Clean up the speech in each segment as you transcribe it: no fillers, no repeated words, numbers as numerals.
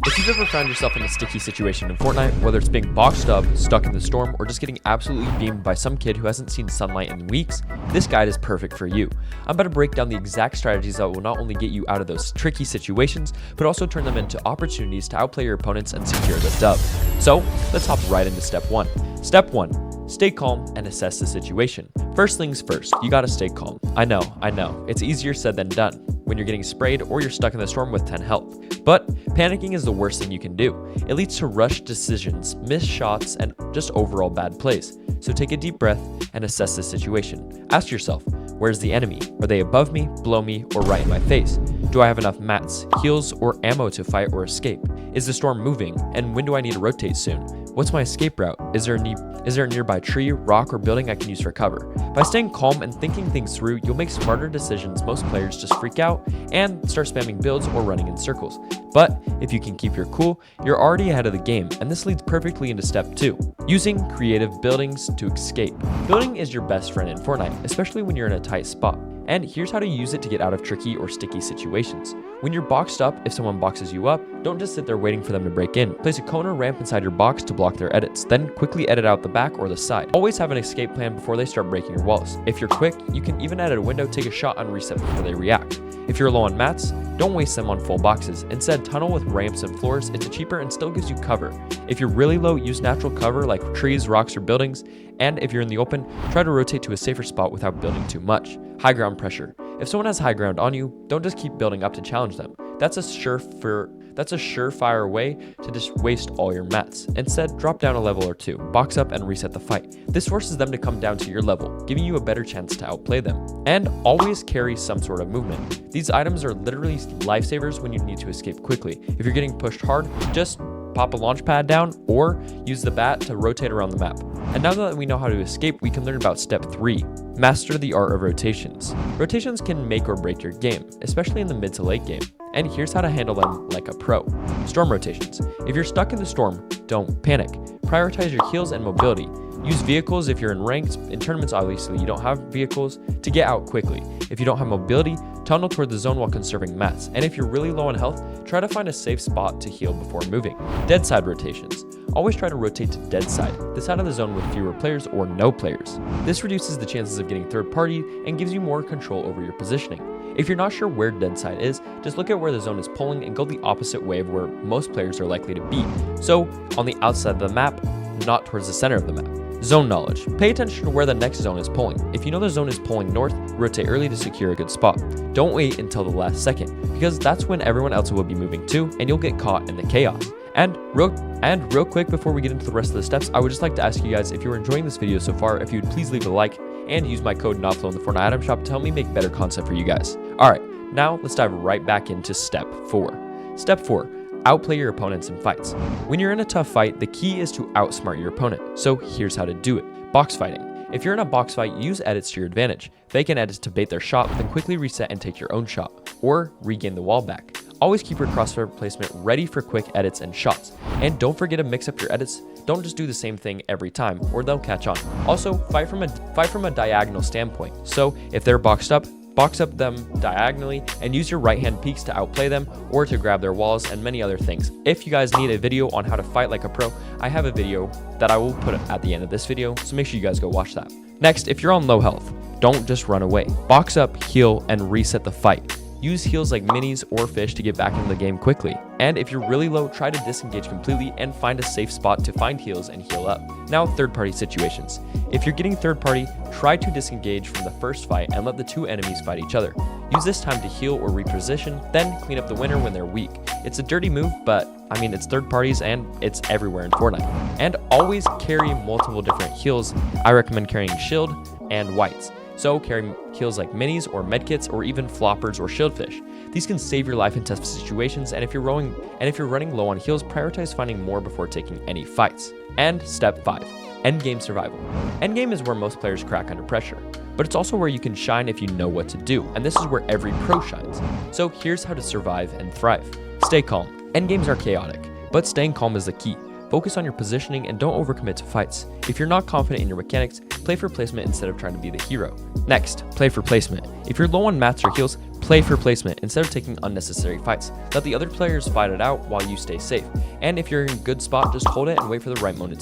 If you've ever found yourself in a sticky situation in Fortnite, whether it's being boxed up, stuck in the storm, or just getting absolutely beamed by some kid who hasn't seen sunlight in weeks, this guide is perfect for you. I'm about to break down the exact strategies that will not only get you out of those tricky situations, but also turn them into opportunities to outplay your opponents and secure the dub. So, let's hop right into step 1. Step 1. Stay calm and assess the situation. First things first, you gotta stay calm. I know, it's easier said than done when you're getting sprayed or you're stuck in the storm with 10 health. But panicking is the worst thing you can do. It leads to rushed decisions, missed shots, and just overall bad plays. So take a deep breath and assess the situation. Ask yourself, where's the enemy? Are they above me, below me, or right in my face? Do I have enough mats, heals, or ammo to fight or escape? Is the storm moving? And when do I need to rotate soon? What's my escape route? Is there a nearby tree, rock, or building I can use for cover? By staying calm and thinking things through, you'll make smarter decisions. Most players just freak out and start spamming builds or running in circles. But if you can keep your cool, you're already ahead of the game, and this leads perfectly into step 2, using creative buildings to escape. Building is your best friend in Fortnite, especially when you're in a tight spot. And here's how to use it to get out of tricky or sticky situations. When you're boxed up, if someone boxes you up, don't just sit there waiting for them to break in. Place a cone or ramp inside your box to block their edits, then quickly edit out the back or the side. Always have an escape plan before they start breaking your walls. If you're quick, you can even edit a window, take a shot, and reset before they react. If you're low on mats, don't waste them on full boxes. Instead, tunnel with ramps and floors. It's cheaper and still gives you cover. If you're really low, use natural cover like trees, rocks, or buildings. And if you're in the open, try to rotate to a safer spot without building too much. High ground pressure. If someone has high ground on you, don't just keep building up to challenge them. That's a surefire way to just waste all your mats. Instead, drop down a level or 2, box up, and reset the fight. This forces them to come down to your level, giving you a better chance to outplay them. And always carry some sort of movement. These items are literally lifesavers when you need to escape quickly. If you're getting pushed hard, just pop a launch pad down or use the bat to rotate around the map. And now that we know how to escape, we can learn about step 3. Master the art of rotations. Rotations can make or break your game, especially in the mid to late game. And here's how to handle them like a pro. Storm rotations. If you're stuck in the storm, don't panic. Prioritize your heals and mobility. Use vehicles if you're in ranked. In tournaments, obviously, you don't have vehicles to get out quickly. If you don't have mobility, tunnel toward the zone while conserving mats. And if you're really low on health, try to find a safe spot to heal before moving. Dead side rotations. Always try to rotate to dead side, the side of the zone with fewer players or no players. This reduces the chances of getting third party and gives you more control over your positioning. If you're not sure where dead side is, just look at where the zone is pulling and go the opposite way of where most players are likely to be. So, on the outside of the map, not towards the center of the map. Zone knowledge. Pay attention to where the next zone is pulling. If you know the zone is pulling north, rotate early to secure a good spot. Don't wait until the last second, because that's when everyone else will be moving too, and you'll get caught in the chaos. And real quick before we get into the rest of the steps, I would just like to ask you guys, if you're enjoying this video so far, if you'd please leave a like and use my code NOTFLOW in the Fortnite item shop to help me make better content for you guys. Alright, now let's dive right back into step 4. Step 4. Outplay your opponents in fights. When you're in a tough fight, the key is to outsmart your opponent. So here's how to do it. Box fighting. If you're in a box fight, use edits to your advantage. Fake an edits to bait their shot, then quickly reset and take your own shot, or regain the wall back. Always keep your crosshair placement ready for quick edits and shots. And don't forget to mix up your edits. Don't just do the same thing every time, or they'll catch on. Also, fight from a diagonal standpoint. So if they're boxed up, box up them diagonally and use your right hand peeks to outplay them or to grab their walls and many other things. If you guys need a video on how to fight like a pro, I have a video that I will put at the end of this video, so make sure you guys go watch that. Next, if you're on low health, don't just run away. Box up, heal, and reset the fight. Use heals like minis or fish to get back into the game quickly. And if you're really low, try to disengage completely and find a safe spot to find heals and heal up. Now, third party situations. If you're getting third party, try to disengage from the first fight and let the two enemies fight each other. Use this time to heal or reposition, then clean up the winner when they're weak. It's a dirty move, but I mean, it's third parties and it's everywhere in Fortnite. And always carry multiple different heals. I recommend carrying shield and whites. So carry heals like minis or medkits or even floppers or shieldfish. These can save your life in tough situations, and if you're running low on heals, prioritize finding more before taking any fights. And step 5, endgame survival. Endgame is where most players crack under pressure, but it's also where you can shine if you know what to do, and this is where every pro shines. So here's how to survive and thrive. Stay calm. Endgames are chaotic, but staying calm is the key. Focus on your positioning and don't overcommit to fights. If you're not confident in your mechanics, play for placement instead of trying to be the hero. Next, play for placement. If you're low on mats or heals, play for placement instead of taking unnecessary fights. Let the other players fight it out while you stay safe. And if you're in a good spot, just hold it and wait for the right moment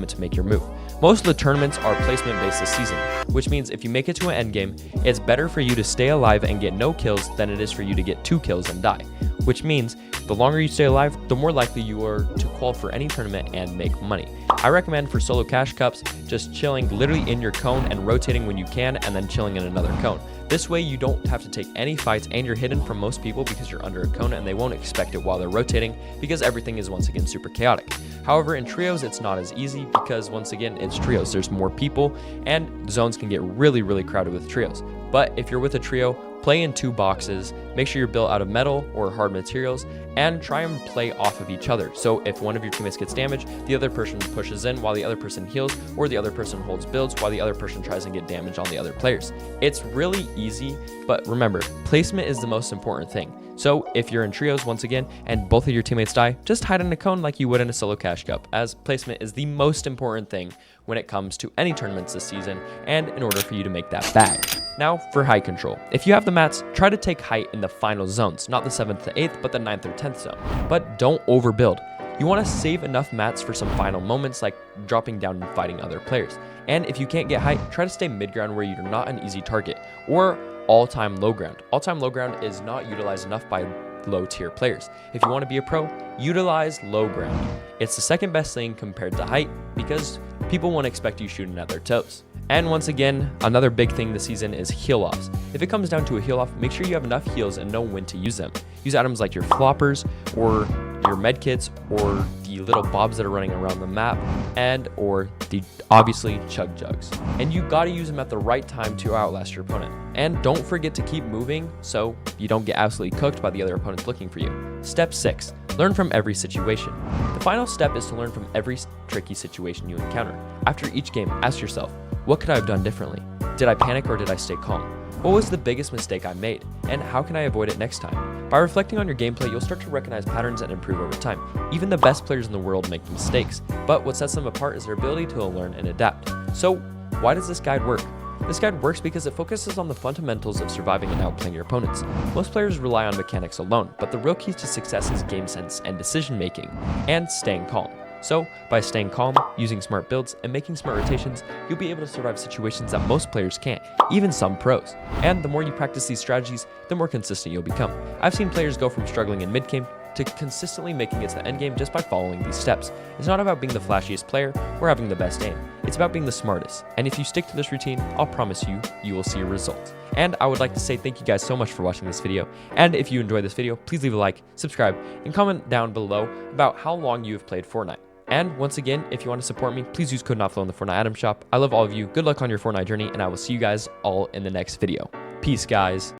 to make your move. Most of the tournaments are placement based this season, which means if you make it to an endgame, it's better for you to stay alive and get no kills than it is for you to get 2 kills and die. Which means the longer you stay alive, the more likely you are to qualify for any tournament and make money. I recommend for solo cash cups, just chilling literally in your cone and rotating when you can and then chilling in another cone. This way you don't have to take any fights and you're hidden from most people because you're under a cone and they won't expect it while they're rotating because everything is once again super chaotic. However, in trios it's not as easy because once again it's trios. There's more people and zones can get really crowded with trios. But if you're with a trio, play in 2 boxes, make sure you're built out of metal or hard materials, and try and play off of each other. So if one of your teammates gets damaged, the other person pushes in while the other person heals, or the other person holds builds while the other person tries to get damage on the other players. It's really easy, but remember, placement is the most important thing. So if you're in trios once again and both of your teammates die, just hide in a cone like you would in a solo cash cup, as placement is the most important thing when it comes to any tournaments this season and in order for you to make that bag. Now for height control. If you have the mats, try to take height in the final zones, not the 7th to 8th, but the 9th or 10th zone. But don't overbuild. You want to save enough mats for some final moments like dropping down and fighting other players. And if you can't get height, try to stay mid-ground where you're not an easy target, or all-time low ground. All-time low ground is not utilized enough by low-tier players. If you want to be a pro, utilize low ground. It's the second best thing compared to height because people won't expect you shooting at their toes. And once again, another big thing this season is heal offs. If it comes down to a heal off, make sure you have enough heals and know when to use them. Use items like your floppers or your medkits or the little bobs that are running around the map and or the obviously chug jugs. And you gotta use them at the right time to outlast your opponent. And don't forget to keep moving so you don't get absolutely cooked by the other opponents looking for you. Step 6, learn from every situation. The final step is to learn from every tricky situation you encounter. After each game, ask yourself, what could I have done differently? Did I panic or did I stay calm? What was the biggest mistake I made? And how can I avoid it next time? By reflecting on your gameplay, you'll start to recognize patterns and improve over time. Even the best players in the world make mistakes, but what sets them apart is their ability to learn and adapt. So why does this guide work? This guide works because it focuses on the fundamentals of surviving and outplaying your opponents. Most players rely on mechanics alone, but the real key to success is game sense and decision making, and staying calm. So, by staying calm, using smart builds, and making smart rotations, you'll be able to survive situations that most players can't, even some pros. And the more you practice these strategies, the more consistent you'll become. I've seen players go from struggling in mid-game to consistently making it to the endgame just by following these steps. It's not about being the flashiest player or having the best aim. It's about being the smartest. And if you stick to this routine, I'll promise you, you will see results. And I would like to say thank you guys so much for watching this video. And if you enjoyed this video, please leave a like, subscribe, and comment down below about how long you have played Fortnite. And once again, if you want to support me, please use code NOTFLOW in the Fortnite item shop. I love all of you. Good luck on your Fortnite journey, and I will see you guys all in the next video. Peace, guys.